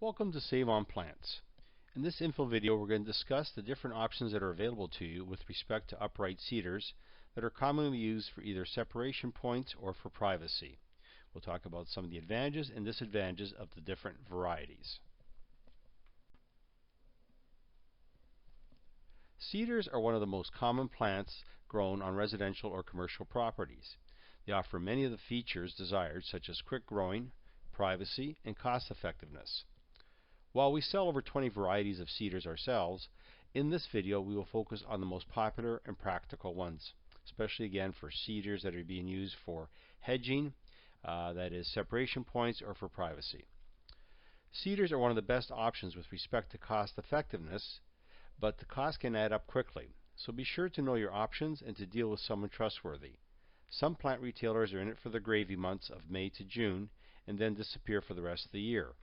Welcome to Save on Plants. In this info video we're going to discuss the different options that are available to you with respect to upright cedars that are commonly used for either separation points or for privacy. We'll talk about some of the advantages and disadvantages of the different varieties. Cedars are one of the most common plants grown on residential or commercial properties. They offer many of the features desired, such as quick growing, privacy, and cost effectiveness. While we sell over 20 varieties of cedars ourselves, in this video we will focus on the most popular and practical ones, especially again for cedars that are being used for hedging, that is separation points, or for privacy. Cedars are one of the best options with respect to cost effectiveness, but the cost can add up quickly, so be sure to know your options and to deal with someone trustworthy. Some plant retailers are in it for the gravy months of May to June and then disappear for the rest of the year.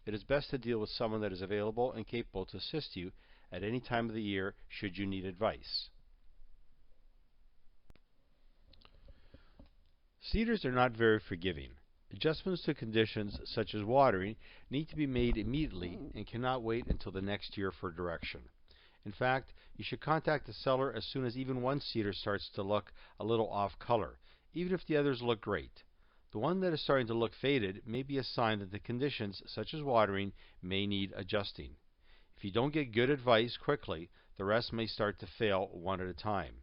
It is best to deal with someone that is available and capable to assist you at any time of the year should you need advice. Cedars are not very forgiving. Adjustments to conditions such as watering need to be made immediately and cannot wait until the next year for direction. In fact, you should contact the seller as soon as even one cedar starts to look a little off color, even if the others look great. The one that is starting to look faded may be a sign that the conditions, such as watering, may need adjusting. If you don't get good advice quickly, the rest may start to fail one at a time.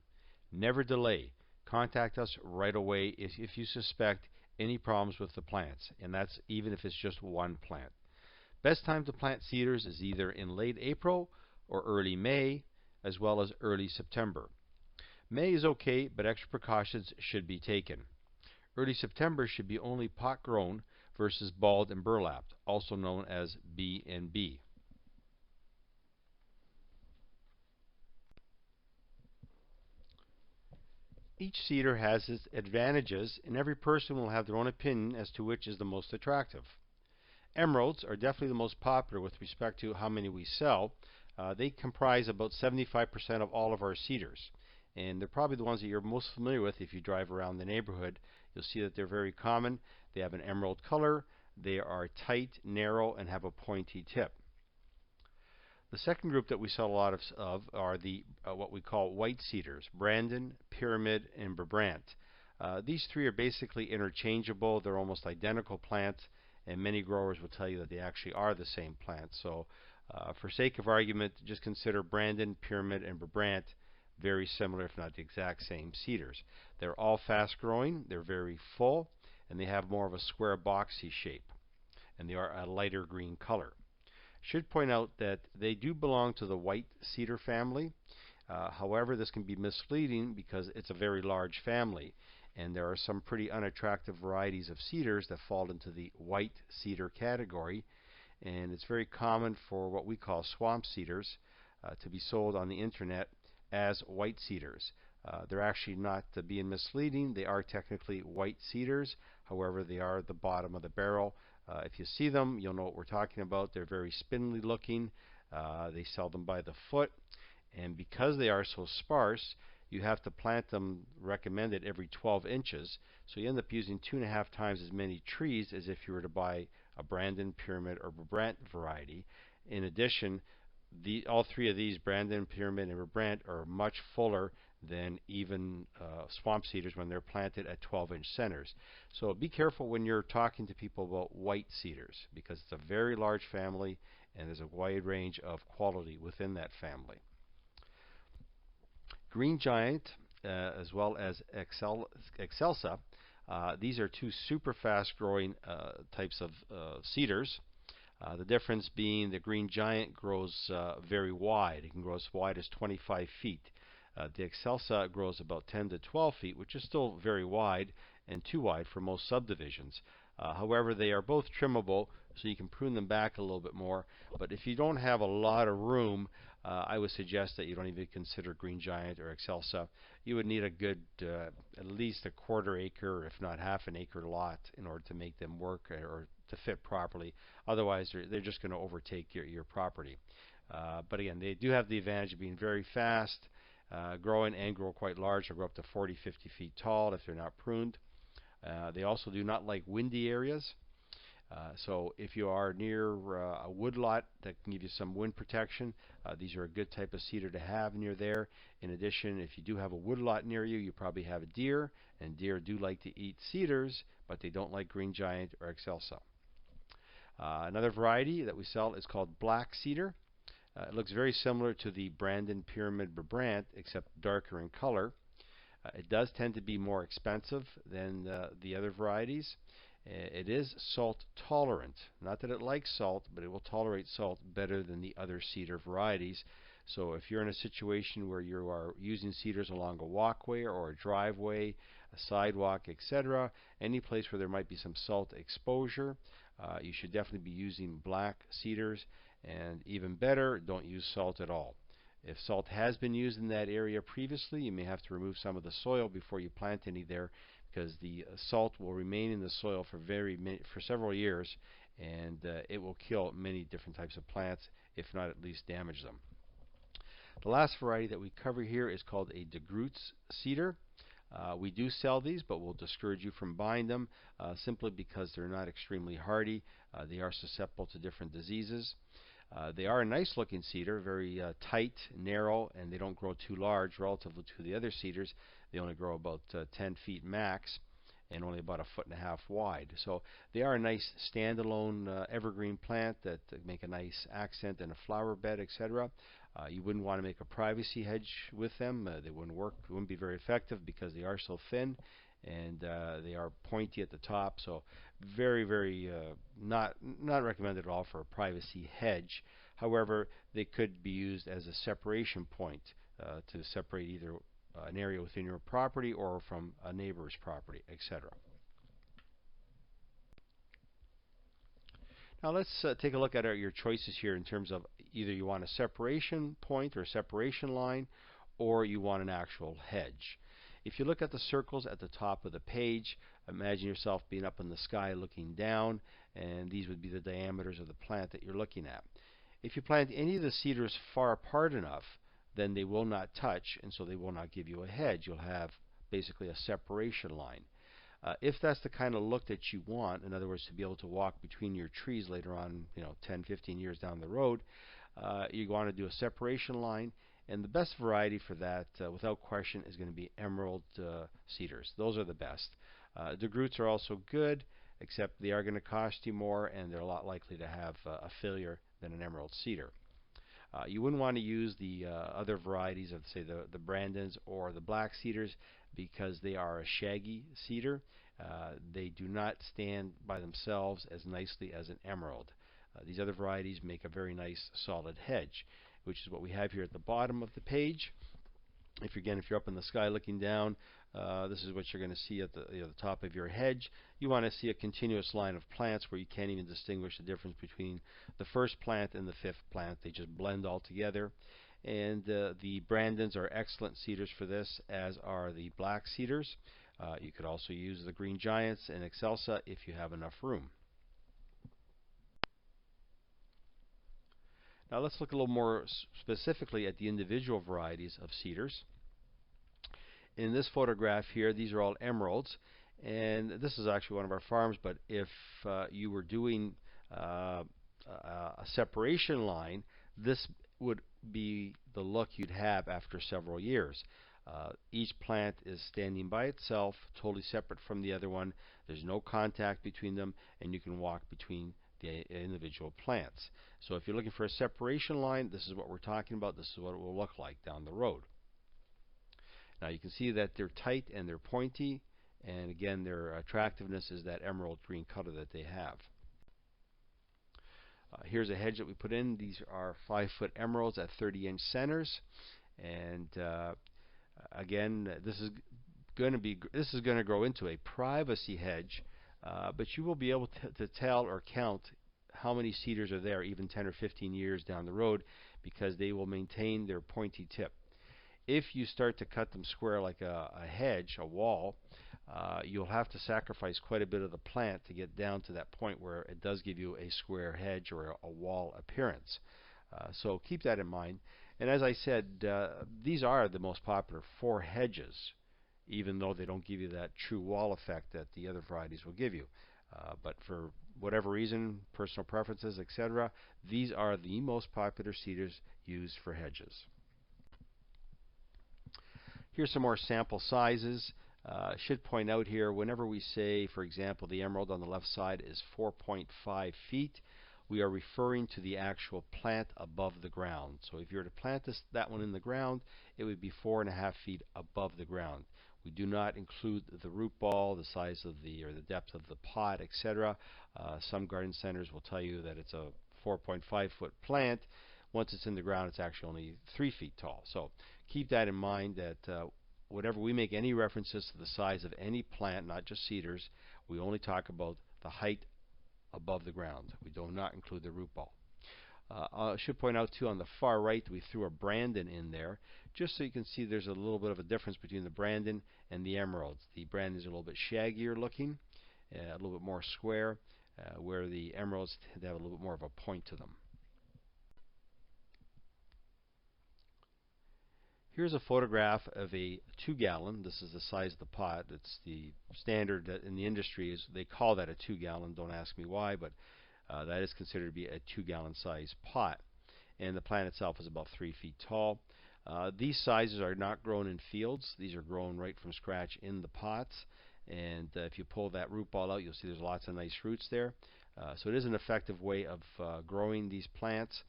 Never delay. Contact us right away if you suspect any problems with the plants, and that's even if it's just one plant. Best time to plant cedars is either in late April or early May, as well as early September. May is okay, but extra precautions should be taken. Early September should be only pot grown versus balled and burlapped, also known as B and B. Each cedar has its advantages, and every person will have their own opinion as to which is the most attractive. Emeralds are definitely the most popular with respect to how many we sell. They comprise about 75% of all of our cedars, and they're probably the ones that you're most familiar with if you drive around the neighborhood. You'll see that they're very common. They have an emerald color, they are tight, narrow, and have a pointy tip. The second group that we sell a lot of are the what we call white cedars: Brandon, Pyramid, and Brant. These three are basically interchangeable. They're almost identical plants, and many growers will tell you that they actually are the same plant. So for sake of argument, just consider Brandon, Pyramid, and Brant very similar, if not the exact same cedars. They're all fast growing, they're very full, and they have more of a square boxy shape, and they are a lighter green color. Should point out that they do belong to the white cedar family. However, this can be misleading because it's a very large family, and there are some pretty unattractive varieties of cedars that fall into the white cedar category, and it's very common for what we call swamp cedars to be sold on the internet as white cedars. They're actually not being misleading. They are technically white cedars. However, they are at the bottom of the barrel. If you see them, you'll know what we're talking about. They're very spindly looking. They sell them by the foot. And because they are so sparse, you have to plant them recommended every 12 inches. So you end up using 2.5 times as many trees as if you were to buy a Brandon, Pyramid, or Brant variety. In addition, all three of these, Brandon, Pyramid, and Brant, are much fuller than even swamp cedars when they're planted at 12-inch centers. So be careful when you're talking to people about white cedars, because it's a very large family and there's a wide range of quality within that family. Green Giant as well as Excelsa, these are two super fast growing types of cedars. The difference being the Green Giant grows very wide. It can grow as wide as 25 feet. The Excelsa grows about 10 to 12 feet, which is still very wide and too wide for most subdivisions. However, they are both trimmable, so you can prune them back a little bit more. But if you don't have a lot of room, I would suggest that you don't even consider Green Giant or Excelsa. You would need a good, at least a quarter acre, if not half an acre lot in order to make them work or to fit properly. Otherwise, they're just going to overtake your property. But again, they do have the advantage of being very fast growing and grow quite large. They'll grow up to 40, 50 feet tall if they're not pruned. They also do not like windy areas. So if you are near a woodlot that can give you some wind protection, these are a good type of cedar to have near there. In addition, if you do have a woodlot near you, you probably have a deer, and deer do like to eat cedars, but they don't like green giant or excelsa. Another variety that we sell is called black cedar. It looks very similar to the Brandon Pyramid Brant, except darker in color. It does tend to be more expensive than the other varieties. It is salt tolerant. Not that it likes salt, but it will tolerate salt better than the other cedar varieties. So if you're in a situation where you are using cedars along a walkway or a driveway, a sidewalk, etc., any place where there might be some salt exposure, you should definitely be using black cedars. And even better, don't use salt at all. If salt has been used in that area previously, you may have to remove some of the soil before you plant any there, because the salt will remain in the soil for several years, and it will kill many different types of plants, if not at least damage them. The last variety that we cover here is called a DeGroots cedar. We do sell these, but we'll discourage you from buying them simply because they're not extremely hardy. They are susceptible to different diseases. They are a nice looking cedar, very tight, narrow, and they don't grow too large relative to the other cedars. They only grow about 10 feet max and only about 1.5 feet wide. So they are a nice standalone evergreen plant that make a nice accent in a flower bed, etc. You wouldn't want to make a privacy hedge with them. They wouldn't work, wouldn't be very effective because they are so thin, and they are pointy at the top. So very not recommended at all for a privacy hedge. However, they could be used as a separation point to separate either an area within your property or from a neighbor's property, etc. Now let's take a look at your choices here in terms of either you want a separation point or separation line, or you want an actual hedge. If you look at the circles at the top of the page, imagine yourself being up in the sky looking down, and these would be the diameters of the plant that you're looking at. If you plant any of the cedars far apart enough, then they will not touch, and so they will not give you a hedge. You'll have basically a separation line. If that's the kind of look that you want, in other words, to be able to walk between your trees later on, 10, 15 years down the road, you want to do a separation line. And the best variety for that, without question, is going to be emerald cedars. Those are the best. DeGroots are also good, except they are going to cost you more, and they're a lot likely to have a failure than an emerald cedar. You wouldn't want to use the other varieties of, say, the Brandons or the black cedars, because they are a shaggy cedar. They do not stand by themselves as nicely as an emerald. These other varieties make a very nice solid hedge, which is what we have here at the bottom of the page. If you're up in the sky looking down, this is what you're going to see at the top of your hedge. You want to see a continuous line of plants where you can't even distinguish the difference between the first plant and the fifth plant. They just blend all together. And the Brandons are excellent cedars for this, as are the black cedars. You could also use the green giants and excelsa if you have enough room. Now let's look a little more specifically at the individual varieties of cedars. In this photograph here, these are all emeralds, and this is actually one of our farms, but if you were doing a separation line, this would be the look you'd have after several years. Each plant is standing by itself, totally separate from the other one. There's no contact between them, and you can walk between the individual plants. So if you're looking for a separation line, this is what we're talking about. This is what it will look like down the road. Now you can see that they're tight and they're pointy, and again, their attractiveness is that emerald green color that they have. Here's a hedge that we put in. These are 5-foot emeralds at 30-inch centers, and again, this is going to grow into a privacy hedge, but you will be able to tell or count how many cedars are there even 10 or 15 years down the road, because they will maintain their pointy tip. If you start to cut them square like a hedge, a wall, you'll have to sacrifice quite a bit of the plant to get down to that point where it does give you a square hedge or a wall appearance. So keep that in mind. And as I said, these are the most popular for hedges, even though they don't give you that true wall effect that the other varieties will give you. But for whatever reason, personal preferences, etc., these are the most popular cedars used for hedges. Here's some more sample sizes. Should point out here, whenever we say, for example, the emerald on the left side is 4.5 feet, we are referring to the actual plant above the ground. So if you were to plant that one in the ground, it would be 4.5 feet above the ground. We do not include the root ball, the size of or the depth of the pot, etc. Some garden centers will tell you that it's a 4.5 foot plant. Once it's in the ground, it's actually only 3 feet tall. So keep that in mind, that whenever we make any references to the size of any plant, not just cedars, we only talk about the height above the ground. We do not include the root ball. I should point out too, on the far right, we threw a Brandon in there, just so you can see there's a little bit of a difference between the Brandon and the emeralds. The Brandons are a little bit shaggier looking, a little bit more square, where the emeralds tend to have a little bit more of a point to them. Here's a photograph of a 2-gallon. This is the size of the pot. It's the standard in the industry, is they call that a 2-gallon. Don't ask me why, but that is considered to be a 2-gallon size pot. And the plant itself is about 3 feet tall. These sizes are not grown in fields. These are grown right from scratch in the pots. And if you pull that root ball out, you'll see there's lots of nice roots there. So it is an effective way of growing these plants.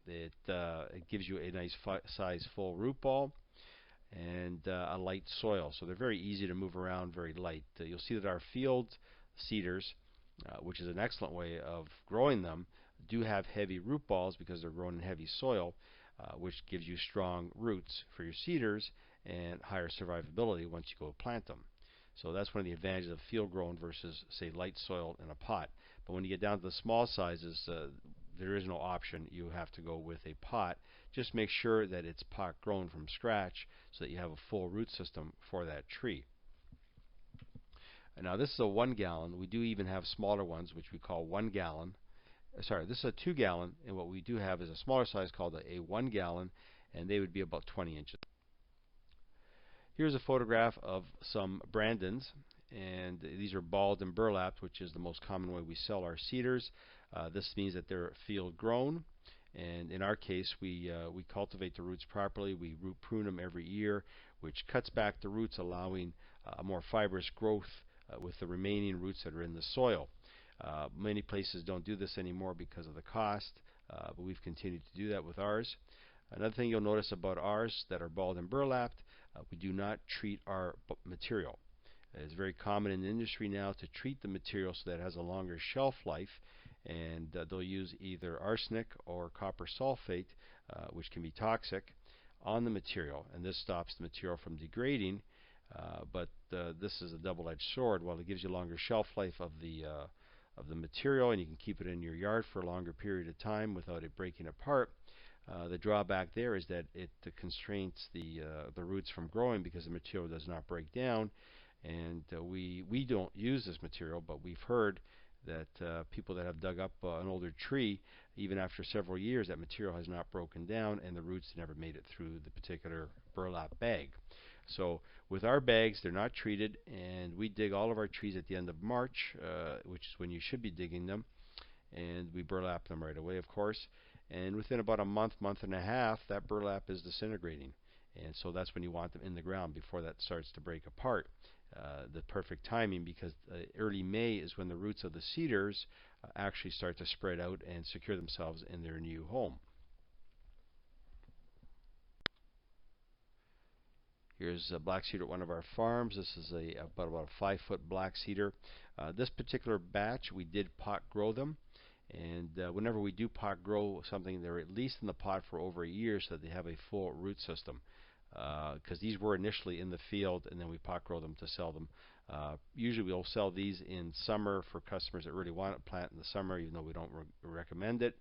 It gives you a nice size full root ball and a light soil. So they're very easy to move around, very light. You'll see that our field cedars, which is an excellent way of growing them, do have heavy root balls because they're grown in heavy soil, which gives you strong roots for your cedars and higher survivability once you go plant them. So that's one of the advantages of field grown versus, say, light soil in a pot. But when you get down to the small sizes, there is no option. You have to go with a pot. Just make sure that it's pot grown from scratch so that you have a full root system for that tree. And now this is a 1-gallon. We do even have smaller ones, which we call 1-gallon. Sorry, this is a 2-gallon, and what we do have is a smaller size called a 1-gallon, and they would be about 20 inches. Here's a photograph of some Brandons, and these are balled and burlaps, which is the most common way we sell our cedars. This means that they're field grown, and in our case, we cultivate the roots properly. We root prune them every year, which cuts back the roots, allowing a more fibrous growth with the remaining roots that are in the soil. Many places don't do this anymore because of the cost, but we've continued to do that with ours. Another thing you'll notice about ours that are balled and burlapped, we do not treat our material. It's very common in the industry now to treat the material so that it has a longer shelf life, and they'll use either arsenic or copper sulfate, which can be toxic, on the material, and this stops the material from degrading. But this is a double-edged sword. While it gives you a longer shelf life of the material, and you can keep it in your yard for a longer period of time without it breaking apart, the drawback there is that it constrains the roots from growing because the material does not break down. And we don't use this material, but we've heard that people that have dug up an older tree, even after several years, that material has not broken down and the roots never made it through the particular burlap bag. So with our bags, they're not treated, and we dig all of our trees at the end of March, which is when you should be digging them, and we burlap them right away, of course. And within about a month, month and a half, that burlap is disintegrating, and so that's when you want them in the ground before that starts to break apart. The perfect timing, because early May is when the roots of the cedars actually start to spread out and secure themselves in their new home. Here's a black cedar at one of our farms. This is about a 5-foot black cedar. This particular batch, we did pot grow them, and whenever we do pot grow something, they're at least in the pot for over a year so that they have a full root system. Because these were initially in the field, and then we pot grow them to sell them. Usually we'll sell these in summer for customers that really want to plant in the summer, even though we don't recommend it.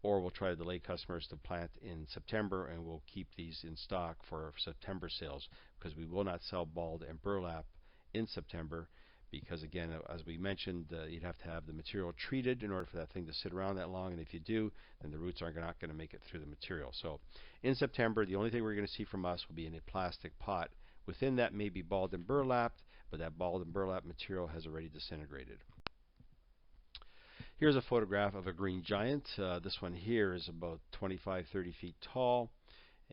Or we'll try to delay customers to plant in September, and we'll keep these in stock for September sales, because we will not sell balled and burlap in September, because again, as we mentioned, you'd have to have the material treated in order for that thing to sit around that long, and if you do, then the roots are not going to make it through the material. So in September, the only thing we're going to see from us will be in a plastic pot. Within that may be balled and burlapped, but that balled and burlap material has already disintegrated. Here's a photograph of a green giant. This one here is about 25-30 feet tall,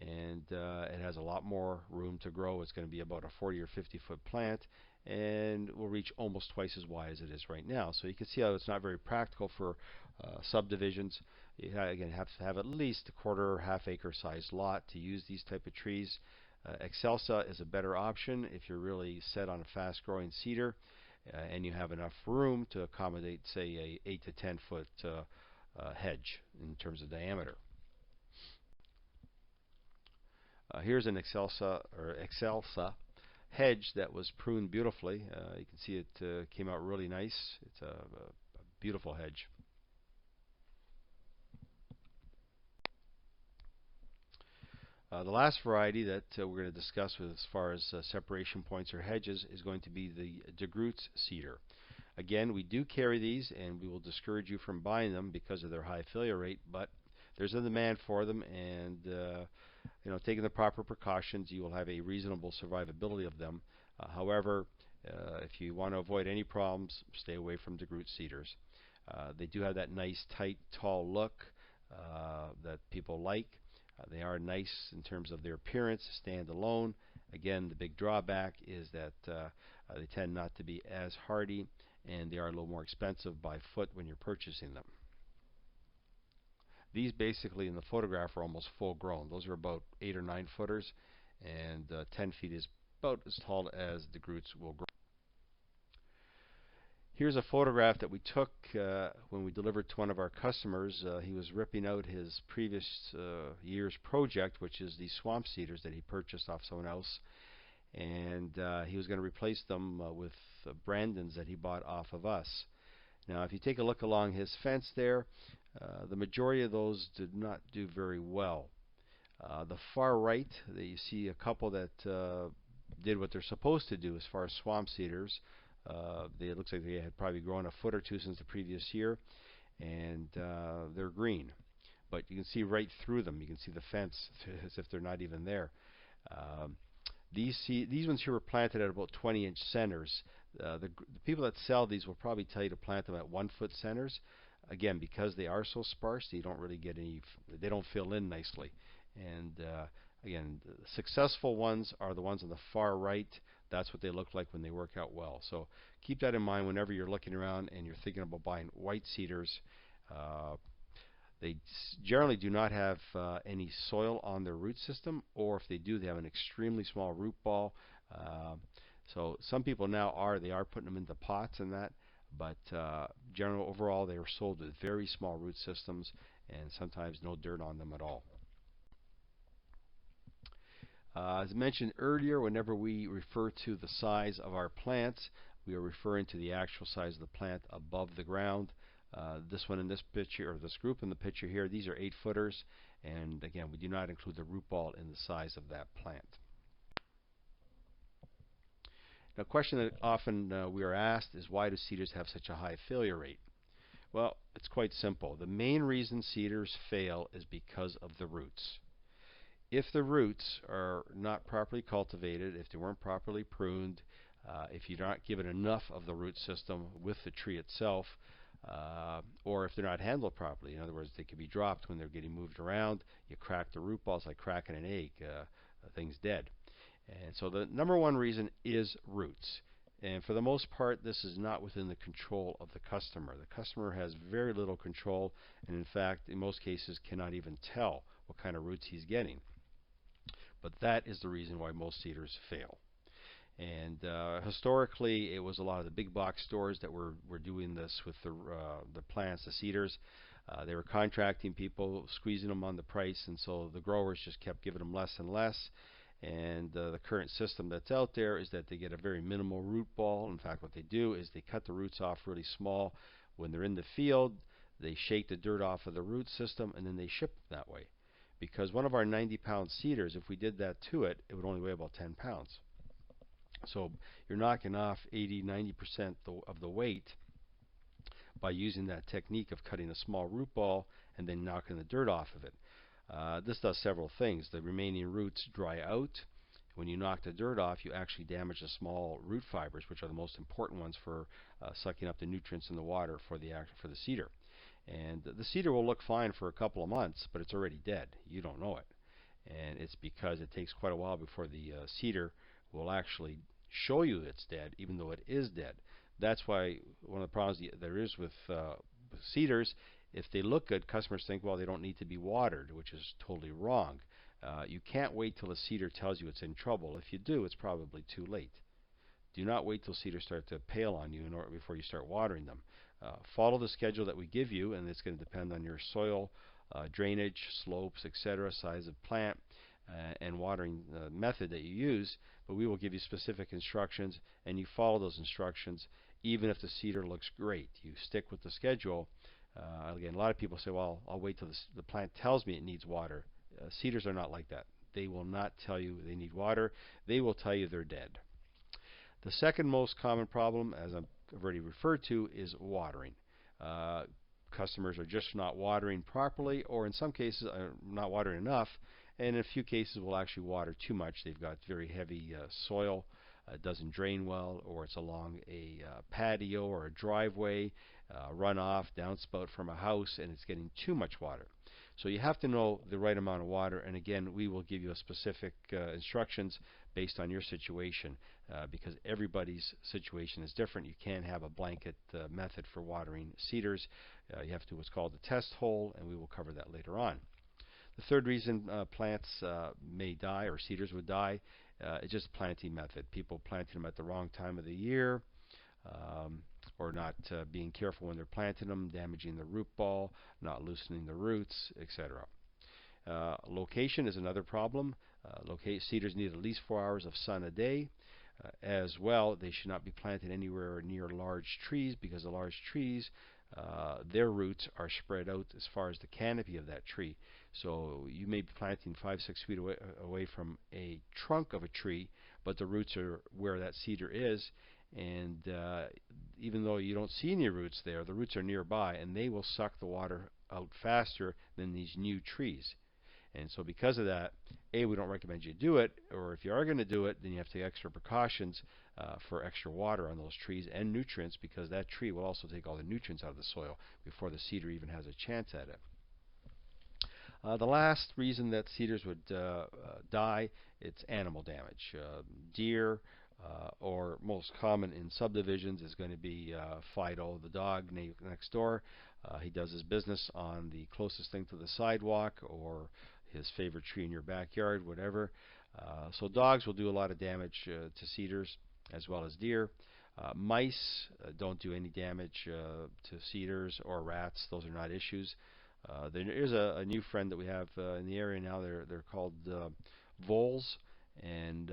and it has a lot more room to grow. It's going to be about a 40 or 50 foot plant, and will reach almost twice as wide as it is right now. So you can see how it's not very practical for subdivisions. You again have to have at least a quarter or half acre sized lot to use these type of trees. Excelsa is a better option if you're really set on a fast growing cedar and you have enough room to accommodate, say, a 8 to 10 foot hedge in terms of diameter. Here's an Excelsa hedge that was pruned beautifully. You can see it came out really nice. It's a beautiful hedge. The last variety that we're going to discuss with as far as separation points or hedges is going to be the DeGroote's cedar. Again, we do carry these, and we will discourage you from buying them because of their high failure rate, but there's a demand for them, and taking the proper precautions, you will have a reasonable survivability of them. However, if you want to avoid any problems, stay away from DeGroote cedars. They do have that nice, tight, tall look that people like. They are nice in terms of their appearance, stand alone. Again, the big drawback is that they tend not to be as hardy, and they are a little more expensive by foot when you're purchasing them. These basically in the photograph are almost full grown. Those are about 8 or 9 footers, and 10 feet is about as tall as DeGroote's will grow. Here's a photograph that we took when we delivered to one of our customers. He was ripping out his previous year's project, which is the swamp cedars that he purchased off someone else, and he was going to replace them with Brandons that he bought off of us. Now, if you take a look along his fence there, the majority of those did not do very well. The far right, you see a couple that did what they're supposed to do as far as swamp cedars. It looks like they had probably grown a foot or two since the previous year, and they're green. But you can see right through them. You can see the fence as if they're not even there. These ones here were planted at about 20-inch centers. The people that sell these will probably tell you to plant them at 1-foot centers. Again, because they are so sparse, you don't really get any. They don't fill in nicely. And again, the successful ones are the ones on the far right. That's what they look like when they work out well. So keep that in mind whenever you're looking around and you're thinking about buying white cedars. They generally do not have any soil on their root system, or if they do, they have an extremely small root ball. So some people now are putting them into pots and that, but generally overall they are sold with very small root systems and sometimes no dirt on them at all. As mentioned earlier, whenever we refer to the size of our plants, we are referring to the actual size of the plant above the ground. This one in this picture, or this group in the picture here, these are 8-footers, and again, we do not include the root ball in the size of that plant. Now, a question that often we are asked is, why do cedars have such a high failure rate? Well, it's quite simple. The main reason cedars fail is because of the roots. If the roots are not properly cultivated, if they weren't properly pruned, if you're not given enough of the root system with the tree itself, or if they're not handled properly, in other words, they can be dropped when they're getting moved around, you crack the root balls like cracking an egg, the thing's dead. And so the number one reason is roots. And for the most part, this is not within the control of the customer. The customer has very little control, and in fact, in most cases, cannot even tell what kind of roots he's getting. But that is the reason why most cedars fail. And historically, it was a lot of the big box stores that were doing this with the plants, the cedars. They were contracting people, squeezing them on the price, and so the growers just kept giving them less and less. And the current system that's out there is that they get a very minimal root ball. In fact, what they do is they cut the roots off really small. When they're in the field, they shake the dirt off of the root system, and then they ship them that way. Because one of our 90-pound cedars, if we did that to it, it would only weigh about 10 pounds. So you're knocking off 80-90% of the weight by using that technique of cutting a small root ball and then knocking the dirt off of it. This does several things. The remaining roots dry out. When you knock the dirt off, you actually damage the small root fibers, which are the most important ones for sucking up the nutrients in the water for the cedar. And the cedar will look fine for a couple of months, but it's already dead. You don't know it. And it's because it takes quite a while before the cedar will actually show you it's dead, even though it is dead. That's why one of the problems there is with cedars, if they look good, customers think, well, they don't need to be watered, which is totally wrong. You can't wait till a cedar tells you it's in trouble. If you do, it's probably too late. Do not wait till cedars start to pale on you before you start watering them. Follow the schedule that we give you, and it's going to depend on your soil, drainage, slopes, etc., size of plant, and watering method that you use. But we will give you specific instructions, and you follow those instructions even if the cedar looks great. You stick with the schedule. Again, a lot of people say, well, I'll wait till the plant tells me it needs water. Cedars are not like that. They will not tell you they need water. They will tell you they're dead. The second most common problem, as I've already referred to, is watering. Customers are just not watering properly, or in some cases are not watering enough, and in a few cases will actually water too much. They've got very heavy soil, doesn't drain well, or it's along a patio or a driveway, runoff, downspout from a house, and it's getting too much water. So you have to know the right amount of water, and again, we will give you a specific instructions based on your situation, because everybody's situation is different. You can't have a blanket method for watering cedars. You have to do what's called a test hole, and we will cover that later on. The third reason plants may die, or cedars would die, is just planting method. People planting them at the wrong time of the year, or not being careful when they're planting them, damaging the root ball, not loosening the roots, etc. Location is another problem. Cedars need at least 4 hours of sun a day. As well, they should not be planted anywhere near large trees, because the large trees, their roots are spread out as far as the canopy of that tree. So you may be planting 5-6 feet away from a trunk of a tree, but the roots are where that cedar is, and even though you don't see any roots there, the roots are nearby, and they will suck the water out faster than these new trees. And so because of that, we don't recommend you do it, or if you are going to do it, then you have to take extra precautions for extra water on those trees and nutrients, because that tree will also take all the nutrients out of the soil before the cedar even has a chance at it. The last reason that cedars would die, it's animal damage. Deer, or most common in subdivisions, is going to be Fido, the dog next door. He does his business on the closest thing to the sidewalk, or his favorite tree in your backyard, whatever. So dogs will do a lot of damage to cedars, as well as deer. Mice don't do any damage to cedars, or rats. Those are not issues. There is a new friend that we have in the area now. They're called voles, and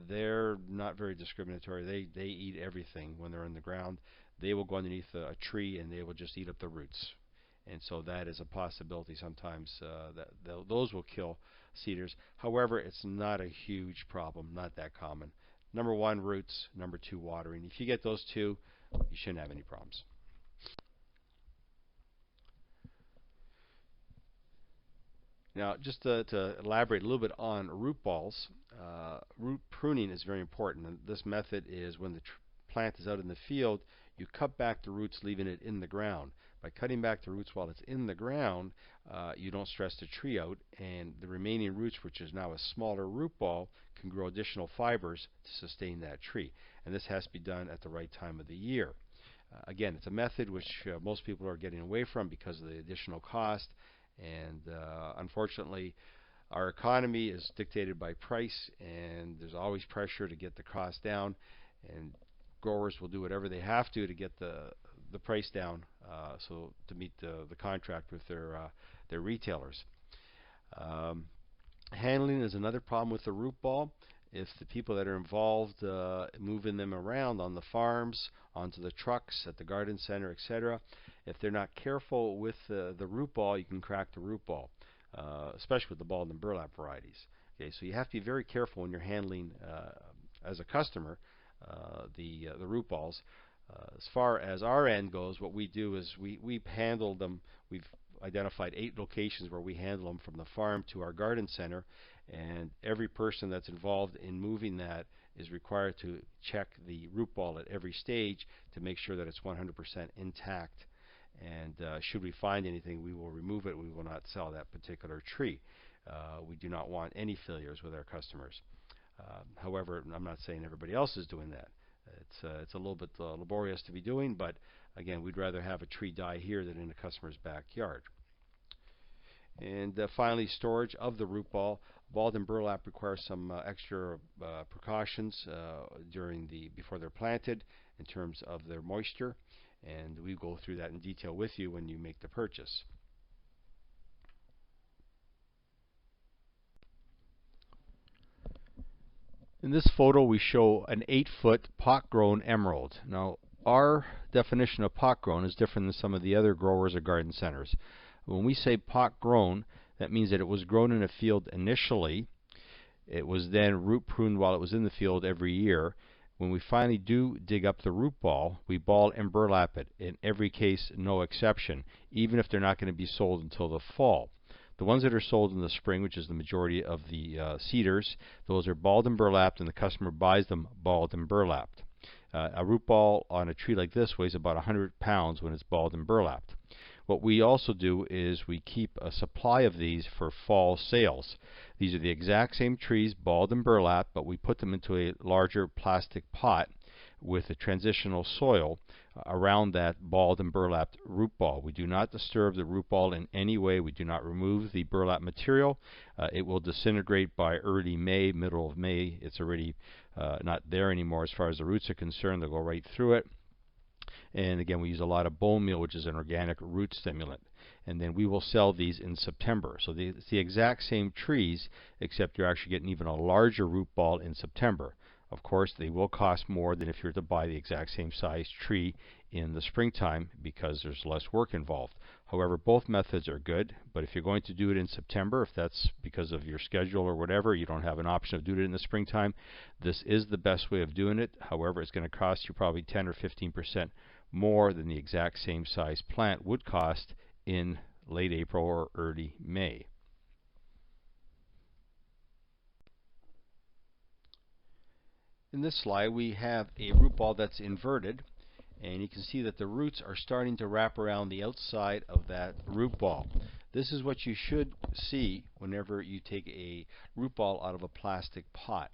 they're not very discriminatory. They eat everything when they're in the ground. They will go underneath a tree and they will just eat up the roots. And so that is a possibility sometimes that those will kill cedars. However, it's not a huge problem, not that common. Number one, roots. Number two, watering. If you get those two, you shouldn't have any problems. Now, just to elaborate a little bit on root balls, root pruning is very important. And this method is when the plant is out in the field, you cut back the roots, leaving it in the ground. By cutting back the roots while it's in the ground, you don't stress the tree out, and the remaining roots, which is now a smaller root ball, can grow additional fibers to sustain that tree. And this has to be done at the right time of the year. Again, it's a method which most people are getting away from because of the additional cost. And unfortunately, our economy is dictated by price, and there's always pressure to get the cost down, and growers will do whatever they have to get the price down, so to meet the contract with their retailers. Handling is another problem with the root ball. If the people that are involved moving them around on the farms, onto the trucks, at the garden center, etc., if they're not careful with the root ball, you can crack the root ball, especially with the balled and burlap varieties. Okay, so you have to be very careful when you're handling, as a customer, the root balls. As far as our end goes, what we do is we handle them. We've identified 8 locations where we handle them from the farm to our garden center, and every person that's involved in moving that is required to check the root ball at every stage to make sure that it's 100% intact. And should we find anything, we will remove it. We will not sell that particular tree. We do not want any failures with our customers. However, I'm not saying everybody else is doing that. It's a little bit laborious to be doing, but again, we'd rather have a tree die here than in a customer's backyard. And finally, storage of the root ball. Balled and burlap require some extra precautions before they're planted in terms of their moisture, and we go through that in detail with you when you make the purchase. In this photo, we show an 8-foot pot-grown emerald. Now, our definition of pot-grown is different than some of the other growers or garden centers. When we say pot-grown, that means that it was grown in a field initially. It was then root pruned while it was in the field every year. When we finally do dig up the root ball, we ball and burlap it. In every case, no exception, even if they're not going to be sold until the fall. The ones that are sold in the spring, which is the majority of the cedars, those are balled and burlapped, and the customer buys them balled and burlapped. A root ball on a tree like this weighs about 100 pounds when it's balled and burlapped. What we also do is we keep a supply of these for fall sales. These are the exact same trees, balled and burlapped, but we put them into a larger plastic pot with a transitional soil around that balled and burlapped root ball. We do not disturb the root ball in any way. We do not remove the burlap material. It will disintegrate by early May, middle of May. It's already not there anymore as far as the roots are concerned. They'll go right through it. And again, we use a lot of bone meal, which is an organic root stimulant. And then we will sell these in September. So it's the exact same trees, except you're actually getting even a larger root ball in September. Of course, they will cost more than if you were to buy the exact same size tree in the springtime because there's less work involved. However, both methods are good, but if you're going to do it in September, if that's because of your schedule or whatever, you don't have an option of doing it in the springtime, this is the best way of doing it. However, it's going to cost you probably 10 or 15% more than the exact same size plant would cost in late April or early May. In this slide, we have a root ball that's inverted, and you can see that the roots are starting to wrap around the outside of that root ball. This is what you should see whenever you take a root ball out of a plastic pot.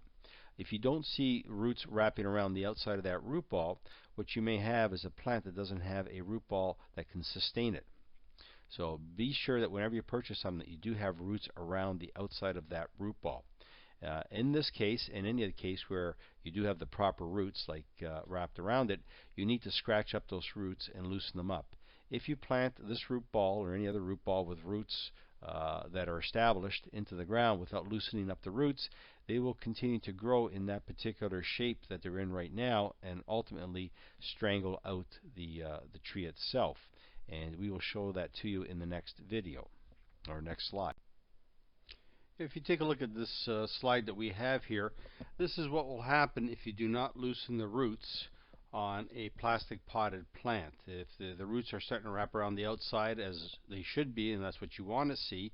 If you don't see roots wrapping around the outside of that root ball, what you may have is a plant that doesn't have a root ball that can sustain it. So be sure that whenever you purchase something that you do have roots around the outside of that root ball. In this case, in any other case where you do have the proper roots like wrapped around it, you need to scratch up those roots and loosen them up. If you plant this root ball or any other root ball with roots that are established into the ground without loosening up the roots, they will continue to grow in that particular shape that they're in right now and ultimately strangle out the tree itself. And we will show that to you in the next video or next slide. If you take a look at this slide that we have here, this is what will happen if you do not loosen the roots on a plastic potted plant. If the roots are starting to wrap around the outside as they should be, and that's what you want to see,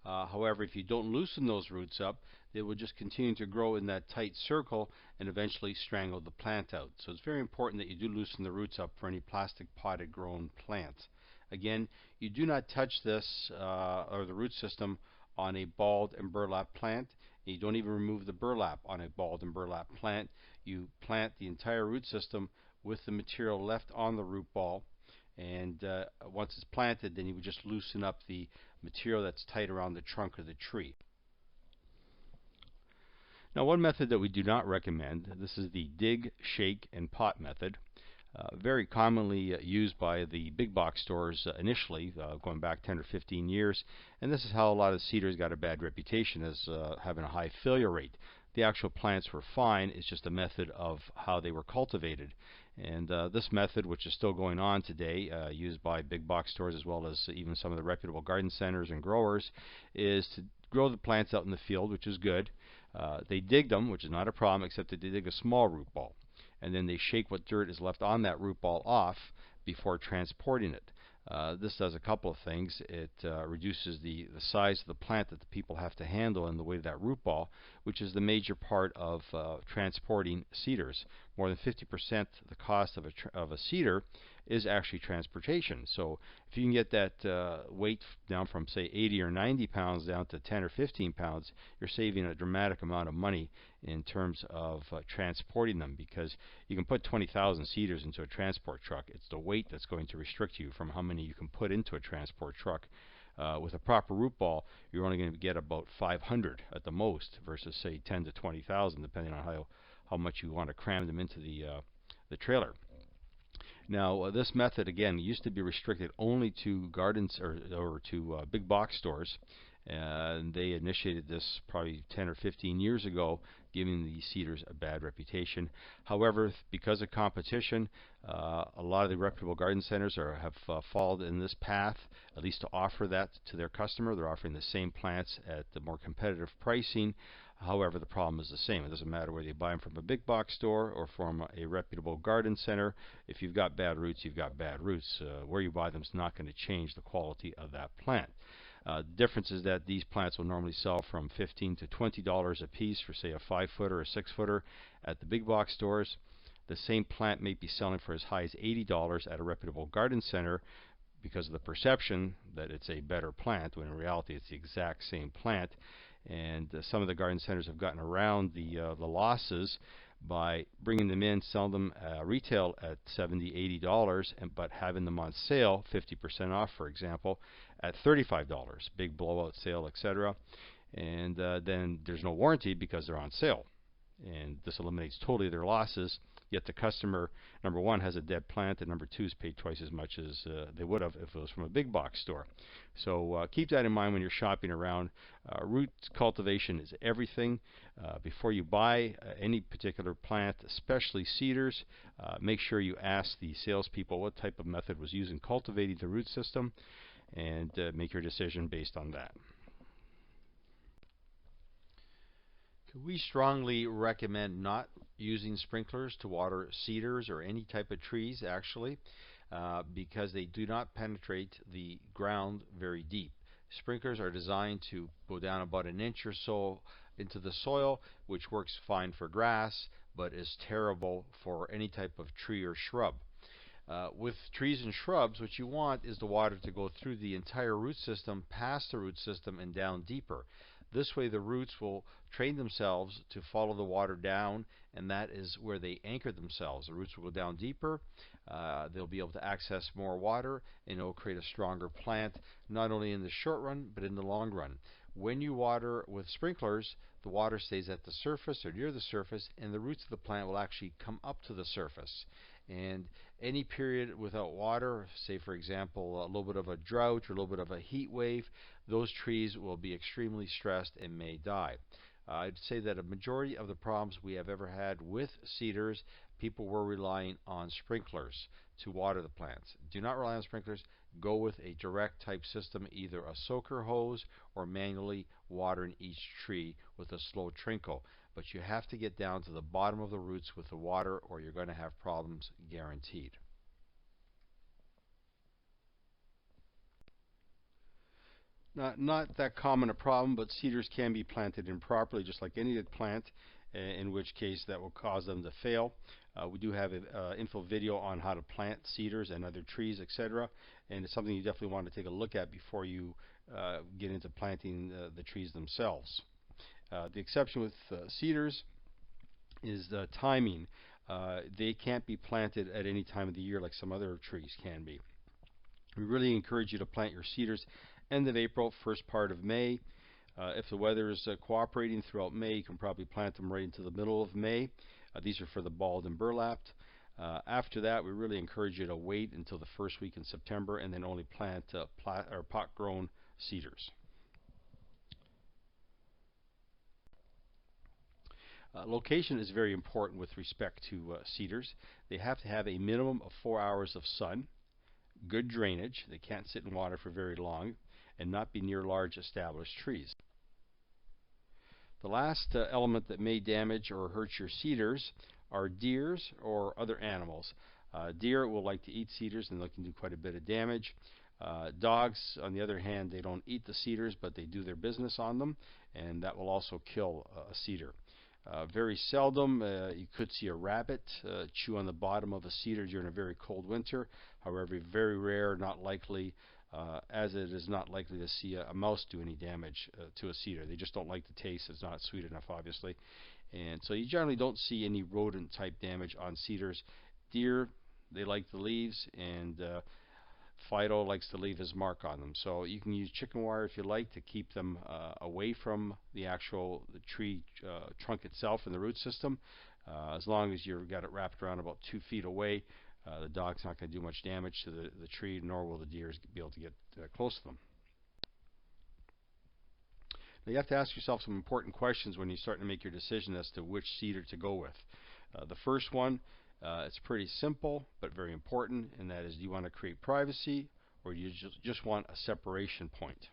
however, if you don't loosen those roots up, they will just continue to grow in that tight circle and eventually strangle the plant out. So it's very important that you do loosen the roots up for any plastic potted grown plant. Again, you do not touch this or the root system on a balled and burlap plant. You don't even remove the burlap on a balled and burlap plant. You plant the entire root system with the material left on the root ball, and once it's planted, then you would just loosen up the material that's tight around the trunk of the tree. Now, one method that we do not recommend, this is the dig, shake, and pot method. Very commonly used by the big box stores initially, going back 10 or 15 years, and this is how a lot of cedars got a bad reputation as having a high failure rate. The actual plants were fine, it's just a method of how they were cultivated. And this method, which is still going on today, used by big box stores as well as even some of the reputable garden centers and growers, is to grow the plants out in the field, which is good. They dig them, which is not a problem, except that they dig a small root ball. And then they shake what dirt is left on that root ball off before transporting it. This does a couple of things. It reduces the size of the plant that the people have to handle and the weight of that root ball, which is the major part of transporting cedars. More than 50% the cost of a cedar is actually transportation. So if you can get that weight down from, say, 80 or 90 pounds down to 10 or 15 pounds, you're saving a dramatic amount of money in terms of transporting them, because you can put 20,000 cedars into a transport truck. It's the weight that's going to restrict you from how many you can put into a transport truck. With a proper root ball, you're only going to get about 500 at the most, versus say 10 to 20,000, depending on how much you want to cram them into the trailer. Now, this method, again, used to be restricted only to gardens or to big box stores. And they initiated this probably 10 or 15 years ago, giving the cedars a bad reputation. However, because of competition, a lot of the reputable garden centers have followed in this path, at least to offer that to their customer. They're offering the same plants at the more competitive pricing. However, the problem is the same. It doesn't matter whether you buy them from a big box store or from a reputable garden center. If you've got bad roots, you've got bad roots. Where you buy them is not going to change the quality of that plant. The difference is that these plants will normally sell from $15 to $20 a piece for, say, a 5-footer or a 6-footer at the big box stores. The same plant may be selling for as high as $80 at a reputable garden center, because of the perception that it's a better plant, when in reality it's the exact same plant. And some of the garden centers have gotten around the losses by bringing them in, selling them retail at $70, $80, but having them on sale, 50% off, for example, at $35. Big blowout sale, etc. And then there's no warranty because they're on sale. And this eliminates totally their losses. Yet the customer, number one, has a dead plant, and number two, is paid twice as much as they would have if it was from a big box store. So keep that in mind when you're shopping around. Root cultivation is everything. Before you buy any particular plant, especially cedars, make sure you ask the salespeople what type of method was used in cultivating the root system, and make your decision based on that. We strongly recommend not using sprinklers to water cedars or any type of trees, actually, because they do not penetrate the ground very deep. Sprinklers are designed to go down about an inch or so into the soil, which works fine for grass, but is terrible for any type of tree or shrub. With trees and shrubs, what you want is the water to go through the entire root system, past the root system, and down deeper. This way the roots will train themselves to follow the water down, and that is where they anchor themselves. The roots will go down deeper, they'll be able to access more water, and it will create a stronger plant, not only in the short run, but in the long run. When you water with sprinklers, the water stays at the surface or near the surface, and the roots of the plant will actually come up to the surface. And any period without water, say for example a little bit of a drought or a little bit of a heat wave, those trees will be extremely stressed and may die. I'd say that a majority of the problems we have ever had with cedars, people were relying on sprinklers to water the plants. Do not rely on sprinklers. Go with a direct type system, either a soaker hose or manually watering each tree with a slow trickle. But you have to get down to the bottom of the roots with the water, or you're going to have problems guaranteed. Not that common a problem, but cedars can be planted improperly, just like any plant, in which case that will cause them to fail. We do have an info video on how to plant cedars and other trees, etc. And it's something you definitely want to take a look at before you get into planting the trees themselves. The exception with cedars is the timing. They can't be planted at any time of the year like some other trees can be. We really encourage you to plant your cedars end of April, first part of May. If the weather is cooperating throughout May, you can probably plant them right into the middle of May. These are for the balled and burlapped. After that, we really encourage you to wait until the first week in September and then only plant pot-grown cedars. Location is very important with respect to cedars. They have to have a minimum of 4 hours of sun, good drainage, they can't sit in water for very long, and not be near large established trees. The last element that may damage or hurt your cedars are deers or other animals. Deer will like to eat cedars and they can do quite a bit of damage. Dogs, on the other hand, they don't eat the cedars, but they do their business on them, and that will also kill a cedar. Very seldom you could see a rabbit chew on the bottom of a cedar during a very cold winter. However, very rare, not likely, as it is not likely to see a mouse do any damage to a cedar. They just don't like the taste. It's not sweet enough, obviously. And so you generally don't see any rodent type damage on cedars. Deer, they like the leaves, and Fido likes to leave his mark on them. So you can use chicken wire if you like to keep them away from the tree trunk itself and the root system. As long as you've got it wrapped around about 2 feet away, the dog's not going to do much damage to the tree, nor will the deer be able to get close to them. Now you have to ask yourself some important questions when you're starting to make your decision as to which cedar to go with. The first one, it's pretty simple but very important, and that is, do you want to create privacy or do you just want a separation point?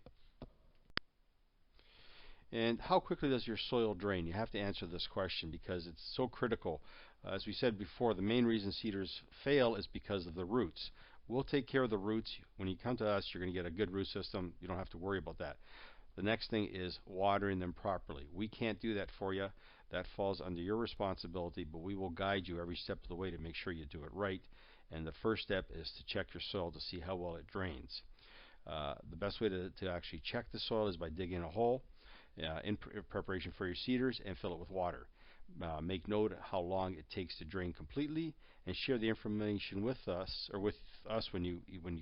And how quickly does your soil drain? You have to answer this question because it's so critical. As we said before, the main reason cedars fail is because of the roots. We'll take care of the roots. When you come to us, you're going to get a good root system. You don't have to worry about that. The next thing is watering them properly. We can't do that for you. That falls under your responsibility, but we will guide you every step of the way to make sure you do it right. And the first step is to check your soil to see how well it drains. The best way to actually check the soil is by digging a hole in preparation for your cedars and fill it with water. Make note how long it takes to drain completely, and share the information with us when you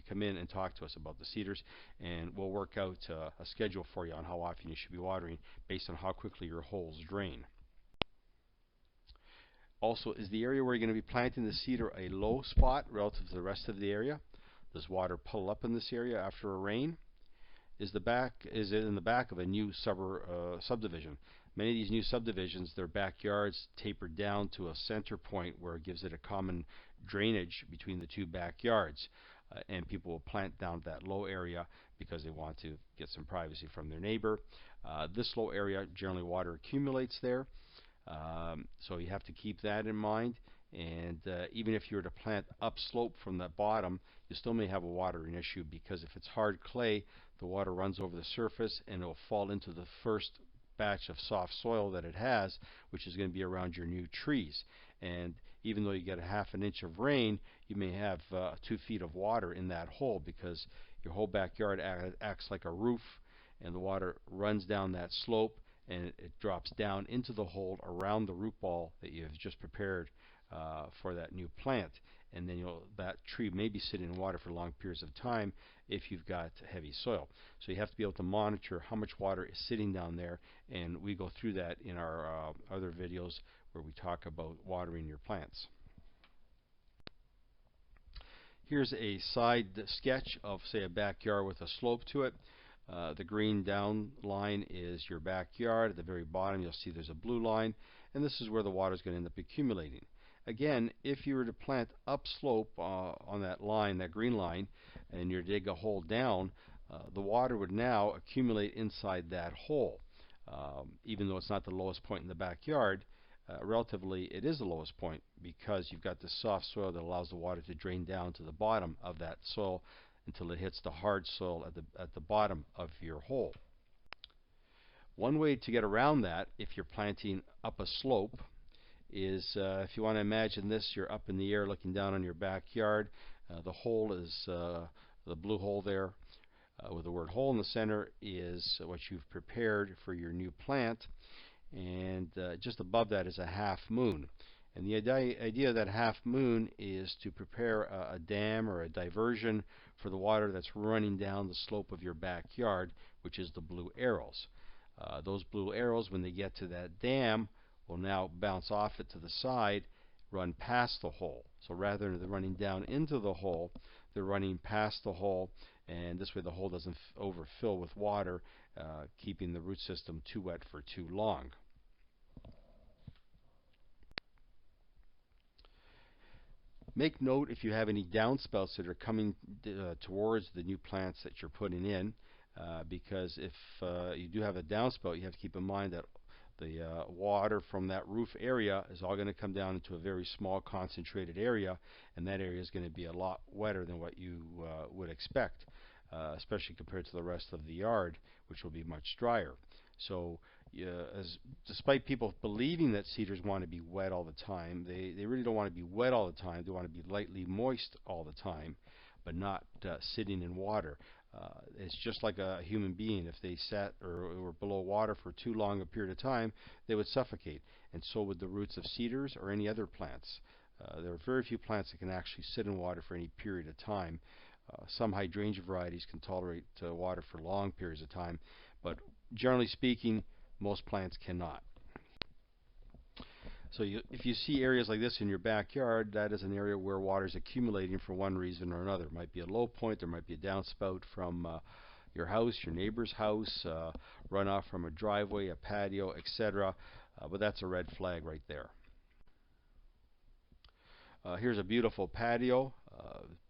come in and talk to us about the cedars, and we'll work out a schedule for you on how often you should be watering based on how quickly your holes drain. Also, is the area where you're going to be planting the cedar a low spot relative to the rest of the area? Does water puddle up in this area after a rain? Is it in the back of a new subdivision? Many of these new subdivisions, their backyards taper down to a center point where it gives it a common drainage between the two backyards. And people will plant down that low area because they want to get some privacy from their neighbor. This low area, generally water accumulates there. So you have to keep that in mind. And even if you were to plant upslope from the bottom, you still may have a watering issue, because if it's hard clay, the water runs over the surface and it will fall into the first batch of soft soil that it has, which is going to be around your new trees. And even though you get a half an inch of rain, you may have 2 feet of water in that hole, because your whole backyard acts like a roof, and the water runs down that slope and it drops down into the hole around the root ball that you have just prepared for that new plant. And then that tree may be sitting in water for long periods of time if you've got heavy soil. So you have to be able to monitor how much water is sitting down there, and we go through that in our other videos where we talk about watering your plants. Here's a side sketch of, say, a backyard with a slope to it. The green down line is your backyard. At the very bottom you'll see there's a blue line, and this is where the water is going to end up accumulating. Again, if you were to plant upslope on that line, that green line, and you dig a hole down, the water would now accumulate inside that hole. Even though it's not the lowest point in the backyard, relatively it is the lowest point, because you've got the soft soil that allows the water to drain down to the bottom of that soil until it hits the hard soil at the bottom of your hole. One way to get around that, if you're planting up a slope, is if you want to imagine this, you're up in the air looking down on your backyard. The hole is the blue hole there with the word hole in the center is what you've prepared for your new plant, and just above that is a half moon. And the idea of that half moon is to prepare a dam or a diversion for the water that's running down the slope of your backyard, which is the blue arrows. Those blue arrows, when they get to that dam, will now bounce off it to the side, run past the hole. So rather than running down into the hole, they're running past the hole, and this way the hole doesn't overfill with water, keeping the root system too wet for too long. Make note if you have any downspouts that are coming towards the new plants that you're putting in, because if you do have a downspout, you have to keep in mind that The water from that roof area is all going to come down into a very small concentrated area, and that area is going to be a lot wetter than what you would expect, especially compared to the rest of the yard, which will be much drier. So despite people believing that cedars want to be wet all the time, they really don't want to be wet all the time. They want to be lightly moist all the time, but not sitting in water. It's just like a human being. If they sat or were below water for too long a period of time, they would suffocate, and so would the roots of cedars or any other plants. There are very few plants that can actually sit in water for any period of time. Some hydrangea varieties can tolerate water for long periods of time, but generally speaking, most plants cannot. So if you see areas like this in your backyard, that is an area where water is accumulating for one reason or another. It might be a low point, there might be a downspout from your house, your neighbor's house, runoff from a driveway, a patio, etc. But that's a red flag right there. Here's a beautiful patio,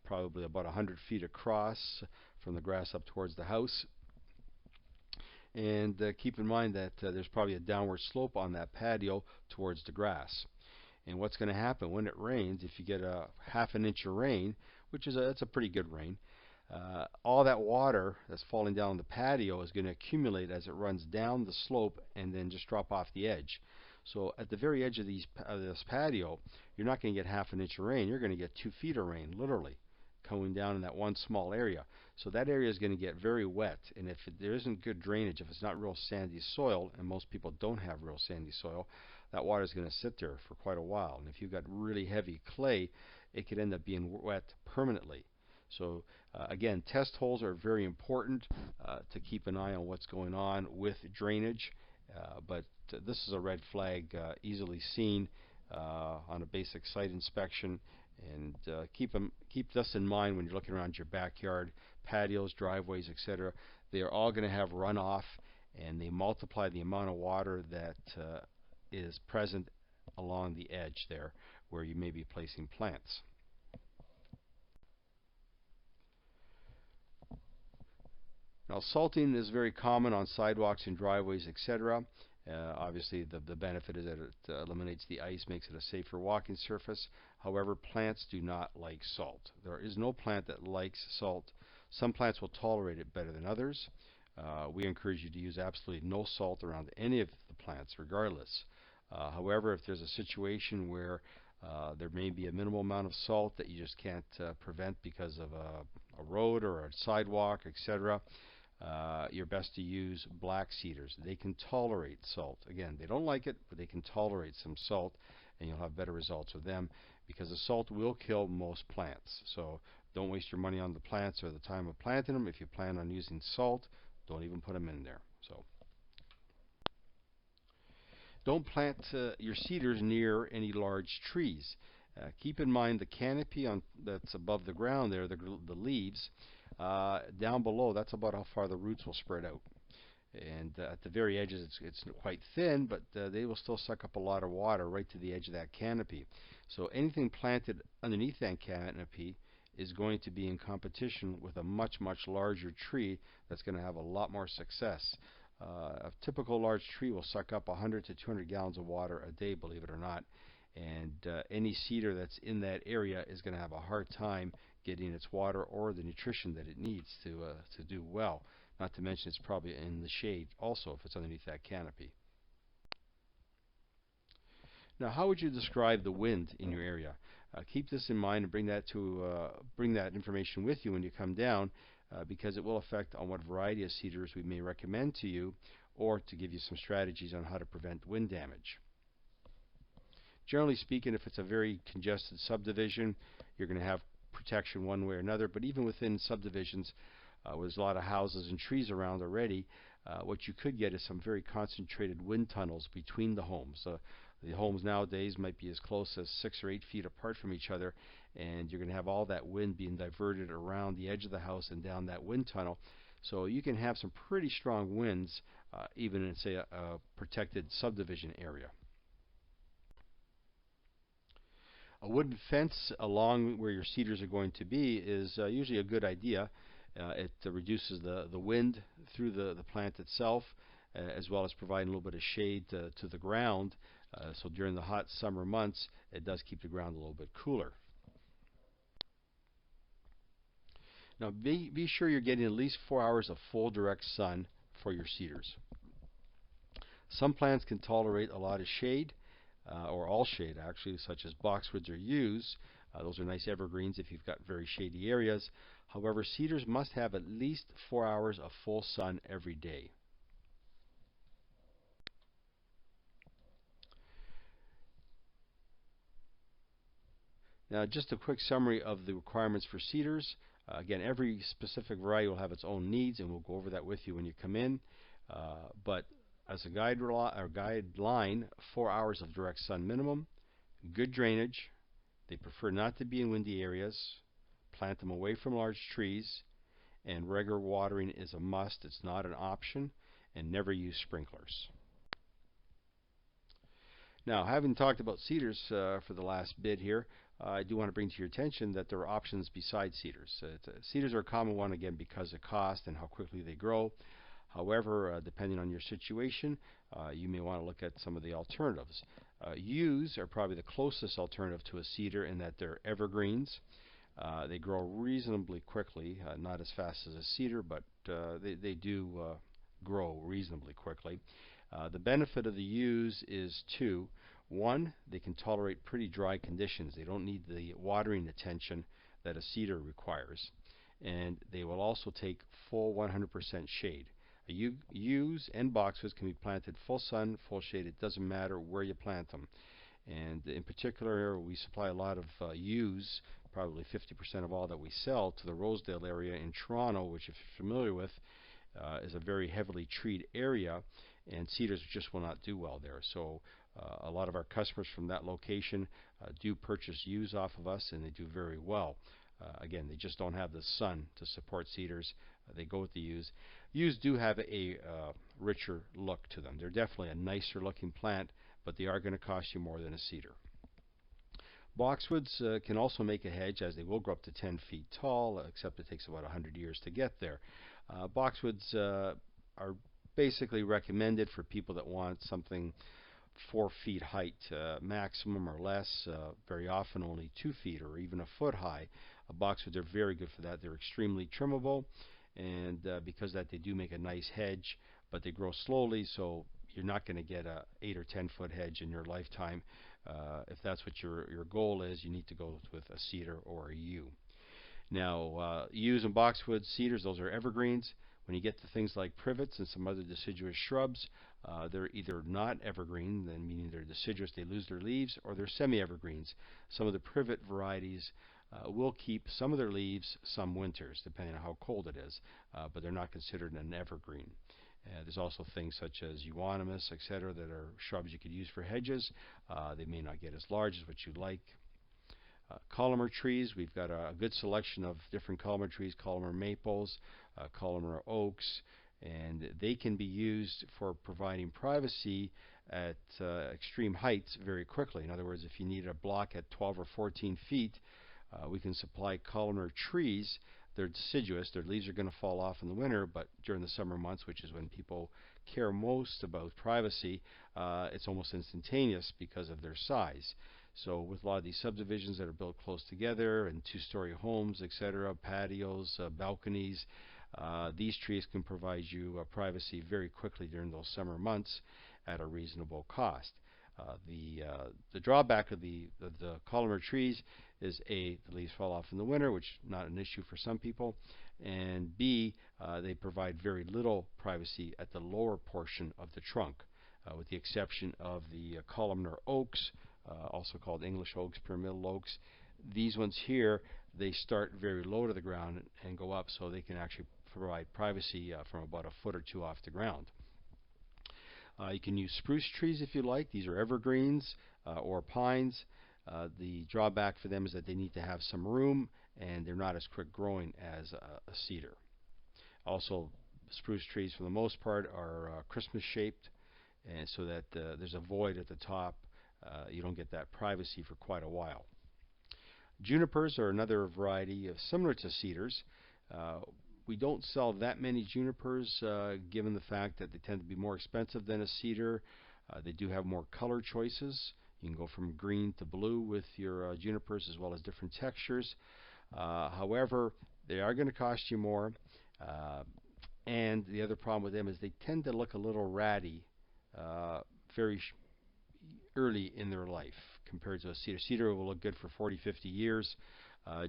probably about 100 feet across from the grass up towards the house. And keep in mind that there's probably a downward slope on that patio towards the grass. And what's going to happen when it rains, if you get a half an inch of rain, which is that's a pretty good rain, all that water that's falling down the patio is going to accumulate as it runs down the slope and then just drop off the edge. So at the very edge of this patio, you're not going to get half an inch of rain. You're going to get 2 feet of rain, literally, coming down in that one small area. So that area is going to get very wet, and if there isn't good drainage, if it's not real sandy soil, and most people don't have real sandy soil, that water is going to sit there for quite a while. And if you've got really heavy clay, it could end up being wet permanently. So again, test holes are very important to keep an eye on what's going on with drainage, but this is a red flag easily seen on a basic site inspection. And keep this in mind when you're looking around your backyard, patios, driveways, etc. They are all going to have runoff, and they multiply the amount of water that is present along the edge there where you may be placing plants. Now, salting is very common on sidewalks and driveways, etc. Obviously, the benefit is that it eliminates the ice, makes it a safer walking surface. However, plants do not like salt. There is no plant that likes salt. Some plants will tolerate it better than others. We encourage you to use absolutely no salt around any of the plants, regardless. However, if there's a situation where there may be a minimal amount of salt that you just can't prevent because of a road or a sidewalk, etc., you're best to use black cedars. They can tolerate salt. Again, they don't like it, but they can tolerate some salt, and you'll have better results with them because the salt will kill most plants. So don't waste your money on the plants or the time of planting them. If you plan on using salt, don't even put them in there. So don't plant your cedars near any large trees. Keep in mind the canopy that's above the ground there, the leaves, down below, that's about how far the roots will spread out. And at the very edges, it's quite thin, but they will still suck up a lot of water right to the edge of that canopy. So anything planted underneath that canopy is going to be in competition with a much, much larger tree that's going to have a lot more success. A typical large tree will suck up 100 to 200 gallons of water a day, believe it or not. And any cedar that's in that area is going to have a hard time getting its water or the nutrition that it needs to do well. Not to mention it's probably in the shade also if it's underneath that canopy. Now, how would you describe the wind in your area? Keep this in mind and bring that information with you when you come down, because it will affect on what variety of cedars we may recommend to you, or to give you some strategies on how to prevent wind damage. Generally speaking, if it's a very congested subdivision, you're going to have protection one way or another. But even within subdivisions, where there's a lot of houses and trees around already, what you could get is some very concentrated wind tunnels between the homes. The homes nowadays might be as close as 6 or 8 feet apart from each other, and you're going to have all that wind being diverted around the edge of the house and down that wind tunnel. So you can have some pretty strong winds, even in, say, a protected subdivision area. A wooden fence along where your cedars are going to be is usually a good idea. It reduces the wind through the plant itself, as well as providing a little bit of shade to the ground. So during the hot summer months, it does keep the ground a little bit cooler. Now be sure you're getting at least 4 hours of full direct sun for your cedars. Some plants can tolerate a lot of shade, or all shade actually, such as boxwoods or yews. Those are nice evergreens if you've got very shady areas. However, cedars must have at least 4 hours of full sun every day. Now, just a quick summary of the requirements for cedars. Again, every specific variety will have its own needs, and we'll go over that with you when you come in. But as a guideline, 4 hours of direct sun minimum, good drainage. They prefer not to be in windy areas. Plant them away from large trees, and regular watering is a must. It's not an option, and never use sprinklers. Now, having talked about cedars for the last bit here, I do want to bring to your attention that there are options besides cedars. Cedars are a common one, again, because of cost and how quickly they grow. However, depending on your situation, you may want to look at some of the alternatives. Yews are probably the closest alternative to a cedar in that they're evergreens. They grow reasonably quickly, not as fast as a cedar, but they do grow reasonably quickly. The benefit of the yews is two. One, they can tolerate pretty dry conditions. They don't need the watering attention that a cedar requires. And they will also take full 100% shade. Yews and boxwoods can be planted full sun, full shade. It doesn't matter where you plant them. And in particular, we supply a lot of yews, probably 50% of all that we sell, to the Rosedale area in Toronto, which, if you're familiar with, is a very heavily treed area, and cedars just will not do well there. So a lot of our customers from that location do purchase yews off of us, and they do very well. Again, they just don't have the sun to support cedars. They go with the yews. Yews do have a richer look to them. They're definitely a nicer looking plant, but they are going to cost you more than a cedar. Boxwoods can also make a hedge, as they will grow up to 10 feet tall, except it takes about 100 years to get there. Boxwoods are basically recommended for people that want something 4 feet height maximum or less, very often only 2 feet or even a foot high. Boxwoods are very good for that. They're extremely trimmable, and because of that, they do make a nice hedge, but they grow slowly, so you're not going to get a 8 or 10 foot hedge in your lifetime. If that's what your goal is, you need to go with a cedar or a yew. Now, yews and boxwoods, cedars, those are evergreens. When you get to things like privets and some other deciduous shrubs, they're either not evergreen, then meaning they're deciduous, they lose their leaves, or they're semi-evergreens. Some of the privet varieties will keep some of their leaves some winters, depending on how cold it is, but they're not considered an evergreen. There's also things such as euonymus, etc., that are shrubs you could use for hedges. They may not get as large as what you'd like. Columnar trees, we've got a good selection of different columnar trees, columnar maples, columnar oaks, and they can be used for providing privacy at extreme heights very quickly. In other words, if you need a block at 12 or 14 feet, we can supply columnar trees. They're deciduous. Their leaves are going to fall off in the winter, but during the summer months, which is when people care most about privacy, it's almost instantaneous because of their size. So with a lot of these subdivisions that are built close together and two-story homes, etc., patios, balconies, these trees can provide you privacy very quickly during those summer months at a reasonable cost. The drawback of the columnar trees is A, the leaves fall off in the winter, which is not an issue for some people, and B, they provide very little privacy at the lower portion of the trunk, with the exception of the columnar oaks, also called English oaks, pyramidal oaks. These ones here, they start very low to the ground and go up, so they can actually provide privacy from about a foot or two off the ground. You can use spruce trees if you like. These are evergreens or pines. The drawback for them is that they need to have some room, and they're not as quick growing as a cedar. Also, spruce trees for the most part are Christmas shaped, and so that there's a void at the top. You don't get that privacy for quite a while. Junipers are another variety similar to cedars. We don't sell that many junipers, given the fact that they tend to be more expensive than a cedar. They do have more color choices. You can go from green to blue with your junipers, as well as different textures. However, they are going to cost you more. Uh, and the other problem with them is they tend to look a little ratty uh, very early in their life compared to a cedar. Cedar will look good for 40, 50 years.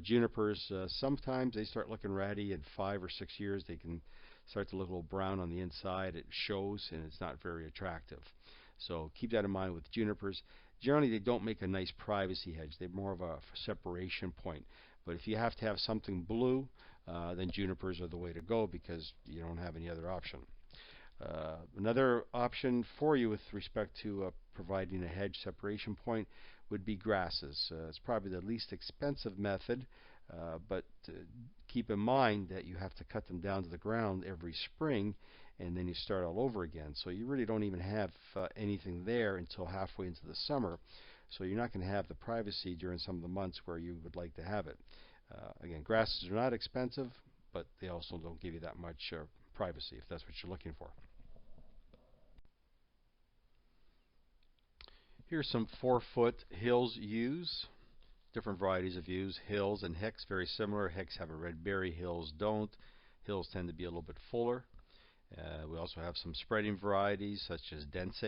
Junipers, sometimes they start looking ratty in 5 or 6 years. They can start to look a little brown on the inside. It shows, and it's not very attractive. So keep that in mind with junipers. Generally, they don't make a nice privacy hedge. They're more of a separation point. But if you have to have something blue, then junipers are the way to go because you don't have any other option. Another option for you with respect to providing a hedge separation point would be grasses. It's probably the least expensive method, but keep in mind that you have to cut them down to the ground every spring, and then you start all over again. So you really don't even have anything there until halfway into the summer. So you're not going to have the privacy during some of the months where you would like to have it. Again, grasses are not expensive, but they also don't give you that much privacy if that's what you're looking for. Here's some 4-foot Hills yews. Different varieties of yews. Hills and Hicks, very similar. Hicks have a red berry, Hills don't. Hills tend to be a little bit fuller. We also have some spreading varieties such as Dense.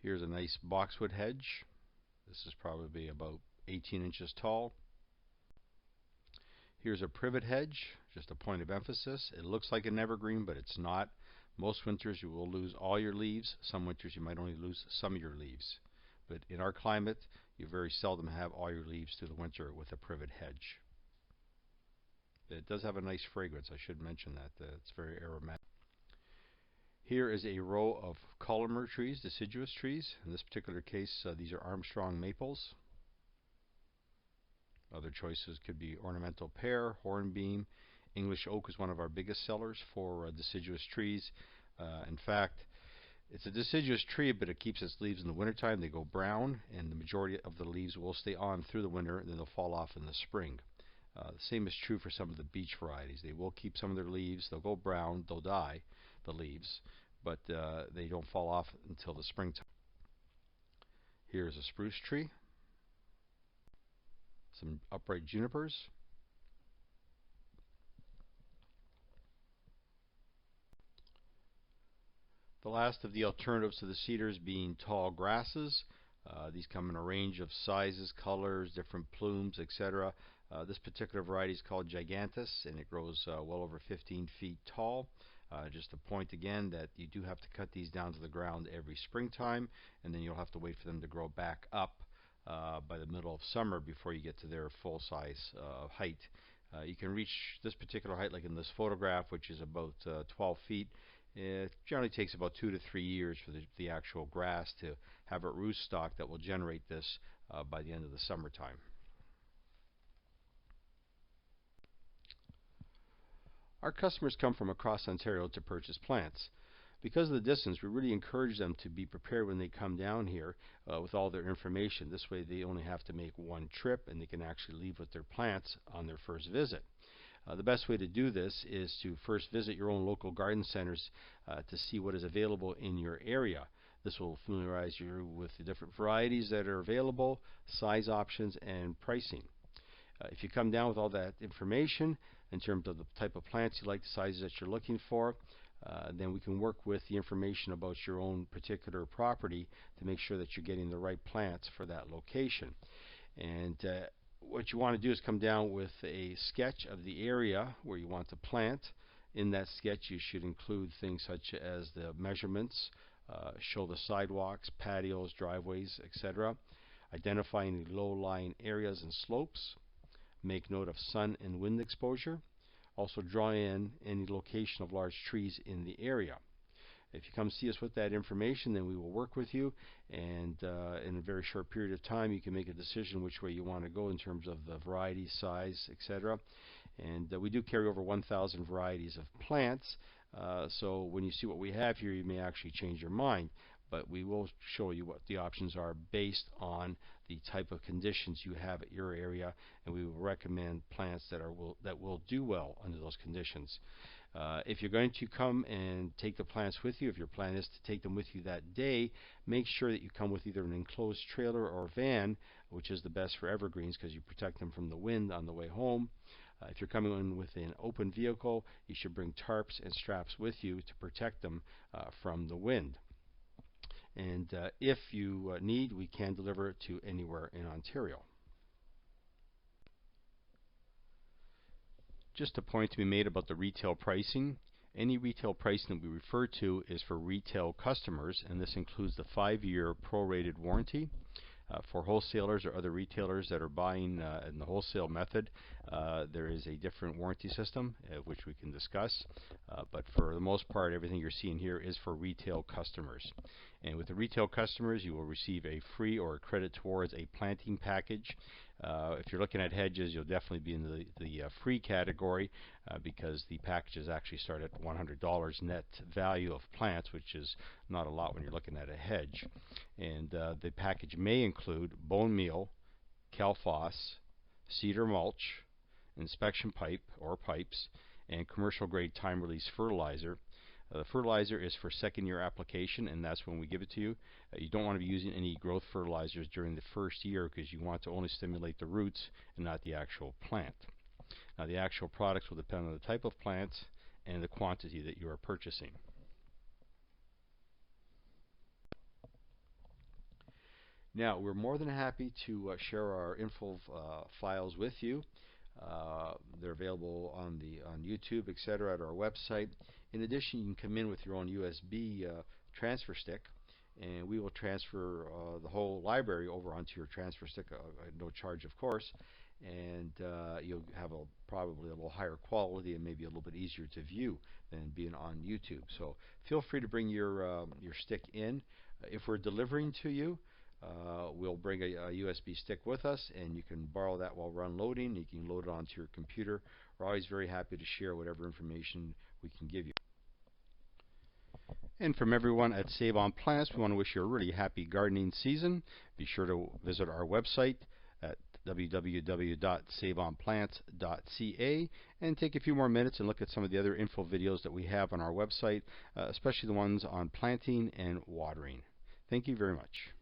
Here's a nice boxwood hedge. This is probably about 18 inches tall. Here's a privet hedge, just a point of emphasis. It looks like an evergreen, but it's not. Most winters you will lose all your leaves. Some winters you might only lose some of your leaves. But in our climate, you very seldom have all your leaves through the winter with a privet hedge. It does have a nice fragrance. I should mention that. It's very aromatic. Here is a row of columnar trees, deciduous trees. In this particular case, these are Armstrong Maples. Other choices could be ornamental pear, hornbeam. English oak is one of our biggest sellers for deciduous trees. In fact, it's a deciduous tree, but it keeps its leaves in the wintertime. They go brown, and the majority of the leaves will stay on through the winter, and then they'll fall off in the spring. The same is true for some of the beech varieties. They will keep some of their leaves. They'll go brown. They'll die, the leaves, but they don't fall off until the springtime. Here's a spruce tree. Some upright junipers. The last of the alternatives to the cedars being tall grasses. These come in a range of sizes, colors, different plumes, etc. This particular variety is called Gigantus, and it grows well over 15 feet tall. Just a point again that you do have to cut these down to the ground every springtime, and then you'll have to wait for them to grow back up by the middle of summer before you get to their full size height. You can reach this particular height, like in this photograph, which is about 12 feet. It generally takes about 2 to 3 years for the actual grass to have a root stock that will generate this by the end of the summertime. Our customers come from across Ontario to purchase plants. Because of the distance, we really encourage them to be prepared when they come down here with all their information. This way they only have to make one trip, and they can actually leave with their plants on their first visit. The best way to do this is to first visit your own local garden centers to see what is available in your area. This will familiarize you with the different varieties that are available, size options, and pricing. If you come down with all that information in terms of the type of plants you like, the sizes that you're looking for, then we can work with the information about your own particular property to make sure that you're getting the right plants for that location. And what you want to do is come down with a sketch of the area where you want to plant. In that sketch you should include things such as the measurements, show the sidewalks, patios, driveways, etc. Identify any low-lying areas and slopes. Make note of sun and wind exposure. Also draw in any location of large trees in the area. If you come see us with that information, then we will work with you, and in a very short period of time you can make a decision which way you want to go in terms of the variety, size, etc. And we do carry over 1,000 varieties of plants, so when you see what we have here you may actually change your mind. but we will show you what the options are based on the type of conditions you have at your area, and we will recommend plants that will do well under those conditions. If you're going to come and take the plants with you, if your plan is to take them with you that day, make sure that you come with either an enclosed trailer or van, which is the best for evergreens because you protect them from the wind on the way home. If you're coming in with an open vehicle, you should bring tarps and straps with you to protect them from the wind. And if you need, we can deliver it to anywhere in Ontario. Just a point to be made about the retail pricing. Any retail pricing that we refer to is for retail customers, and this includes the 5-year prorated warranty. For wholesalers or other retailers that are buying in the wholesale method, there is a different warranty system, which we can discuss. But for the most part, everything you're seeing here is for retail customers. And with the retail customers, you will receive a free or a credit towards a planting package. If you're looking at hedges, you'll definitely be in the free category because the packages actually start at $100 net value of plants, which is not a lot when you're looking at a hedge. And the package may include bone meal, calphos, cedar mulch, inspection pipe or pipes, and commercial grade time release fertilizer. The fertilizer is for second-year application, and that's when we give it to you. You don't want to be using any growth fertilizers during the first year because you want to only stimulate the roots and not the actual plant. Now, the actual products will depend on the type of plants and the quantity that you are purchasing. Now, we're more than happy to share our info files with you. They're available on YouTube, etc., at our website. In addition, you can come in with your own USB transfer stick, and we will transfer the whole library over onto your transfer stick at no charge, of course. And you'll have probably a little higher quality and maybe a little bit easier to view than being on YouTube. So feel free to bring your stick in. If we're delivering to you, we'll bring a USB stick with us, and you can borrow that while we're unloading. You can load it onto your computer. We're always very happy to share whatever information we can give you. And from everyone at Save on Plants, we want to wish you a really happy gardening season. Be sure to visit our website at www.saveonplants.ca and take a few more minutes and look at some of the other info videos that we have on our website, especially the ones on planting and watering. Thank you very much.